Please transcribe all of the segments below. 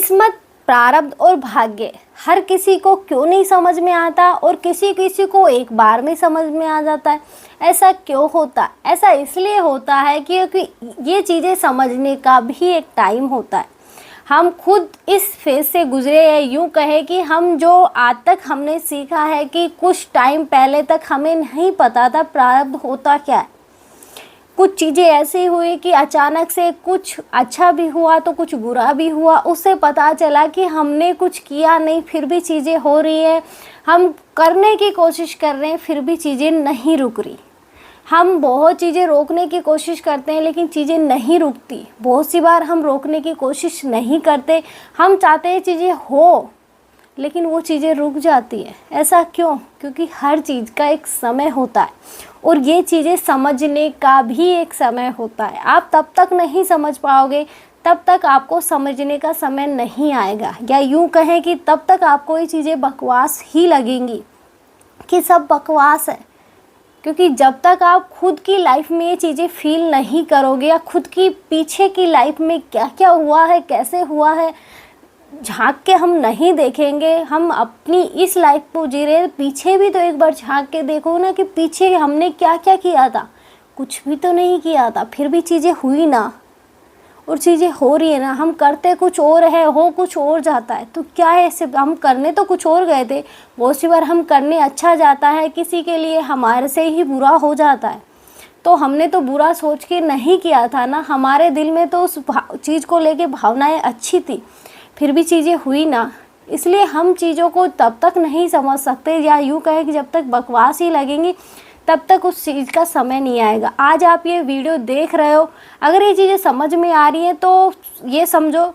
किस्मत, प्रारब्ध और भाग्य हर किसी को क्यों नहीं समझ में आता और किसी किसी को एक बार में समझ में आ जाता है। ऐसा क्यों होता है? ऐसा इसलिए होता है क्योंकि ये चीज़ें समझने का भी एक टाइम होता है। हम खुद इस फेज से गुजरे हैं, यूँ कहें कि हम जो आज तक हमने सीखा है कि कुछ टाइम पहले तक हमें नहीं पता था प्रारब्ध होता क्या है। कुछ चीज़ें ऐसी हुई कि अचानक से कुछ अच्छा भी हुआ तो कुछ बुरा भी हुआ। उससे पता चला कि हमने कुछ किया नहीं फिर भी चीज़ें हो रही है, हम करने की कोशिश कर रहे हैं फिर भी चीज़ें नहीं रुक रही। हम बहुत चीज़ें रोकने की कोशिश करते हैं लेकिन चीज़ें नहीं रुकती। बहुत सी बार हम रोकने की कोशिश नहीं करते, हम चाहते हैं चीज़ें हो लेकिन वो चीज़ें रुक जाती है। ऐसा क्यों? क्योंकि हर चीज़ का एक समय होता है और ये चीज़ें समझने का भी एक समय होता है। आप तब तक नहीं समझ पाओगे तब तक आपको समझने का समय नहीं आएगा, या यूँ कहें कि तब तक आपको ये चीज़ें बकवास ही लगेंगी कि सब बकवास है। क्योंकि जब तक आप खुद की लाइफ में ये चीज़ें फील नहीं करोगे या खुद की पीछे की लाइफ में क्या क्या हुआ है, कैसे हुआ है, झांक के हम नहीं देखेंगे, हम अपनी इस लाइफ को जी रहे, पीछे भी तो एक बार झांक के देखो ना कि पीछे हमने क्या क्या किया था। कुछ भी तो नहीं किया था फिर भी चीज़ें हुई ना, और चीज़ें हो रही है ना। हम करते कुछ और है, हो कुछ और जाता है। तो क्या है, ऐसे हम करने तो कुछ और गए थे, बहुत सी बार हम करने अच्छा जाता है, किसी के लिए हमारे से ही बुरा हो जाता है। तो हमने तो बुरा सोच के नहीं किया था ना, हमारे दिल में तो उस चीज़ को लेके भावनाएं अच्छी थी, फिर भी चीज़ें हुई ना। इसलिए हम चीज़ों को तब तक नहीं समझ सकते, या यूँ कहें कि जब तक बकवास ही लगेंगी तब तक उस चीज़ का समय नहीं आएगा। आज आप ये वीडियो देख रहे हो, अगर ये चीज़ें समझ में आ रही हैं तो ये समझो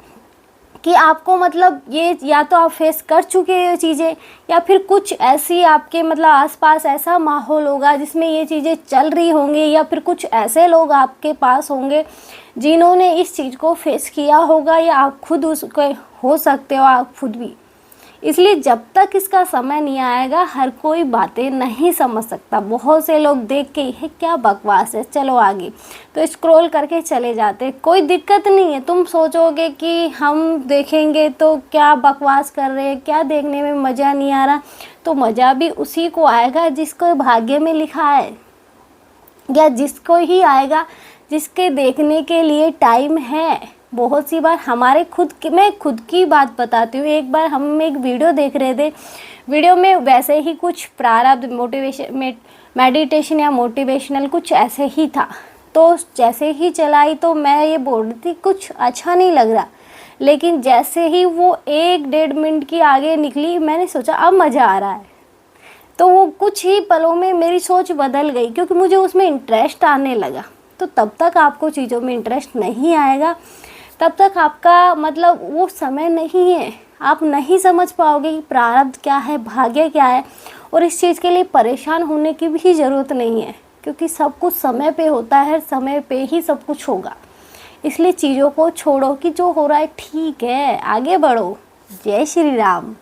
कि आपको मतलब ये या तो आप फेस कर चुके हैं ये चीज़ें, या फिर कुछ ऐसी आपके मतलब आसपास ऐसा माहौल होगा जिसमें ये चीज़ें चल रही होंगी, या फिर कुछ ऐसे लोग आपके पास होंगे जिन्होंने इस चीज़ को फेस किया होगा, या आप खुद उसके हो सकते हो आप खुद भी। इसलिए जब तक इसका समय नहीं आएगा हर कोई बातें नहीं समझ सकता। बहुत से लोग देख के ये क्या बकवास है, चलो आगे, तो स्क्रॉल करके चले जाते। कोई दिक्कत नहीं है, तुम सोचोगे कि हम देखेंगे तो क्या बकवास कर रहे हैं, क्या देखने में मज़ा नहीं आ रहा, तो मज़ा भी उसी को आएगा जिसको भाग्य में लिखा है, या जिसको ही आएगा जिसके देखने के लिए टाइम है। बहुत सी बार हमारे मैं खुद की बात बताती हूँ। एक बार हम एक वीडियो देख रहे थे, वीडियो में वैसे ही कुछ प्रारब्ध मोटिवेशन मेडिटेशन या मोटिवेशनल कुछ ऐसे ही था। तो जैसे ही चलाई तो मैं ये बोल रही थी कुछ अच्छा नहीं लग रहा, लेकिन जैसे ही वो 1-1.5 मिनट की आगे निकली मैंने सोचा अब मज़ा आ रहा है। तो वो कुछ ही पलों में मेरी सोच बदल गई क्योंकि मुझे उसमें इंटरेस्ट आने लगा। तो तब तक आपको चीज़ों में इंटरेस्ट नहीं आएगा, तब तक आपका मतलब वो समय नहीं है, आप नहीं समझ पाओगे कि प्रारब्ध क्या है, भाग्य क्या है। और इस चीज़ के लिए परेशान होने की भी ज़रूरत नहीं है क्योंकि सब कुछ समय पे होता है, समय पे ही सब कुछ होगा। इसलिए चीज़ों को छोड़ो कि जो हो रहा है ठीक है, आगे बढ़ो। जय श्री राम।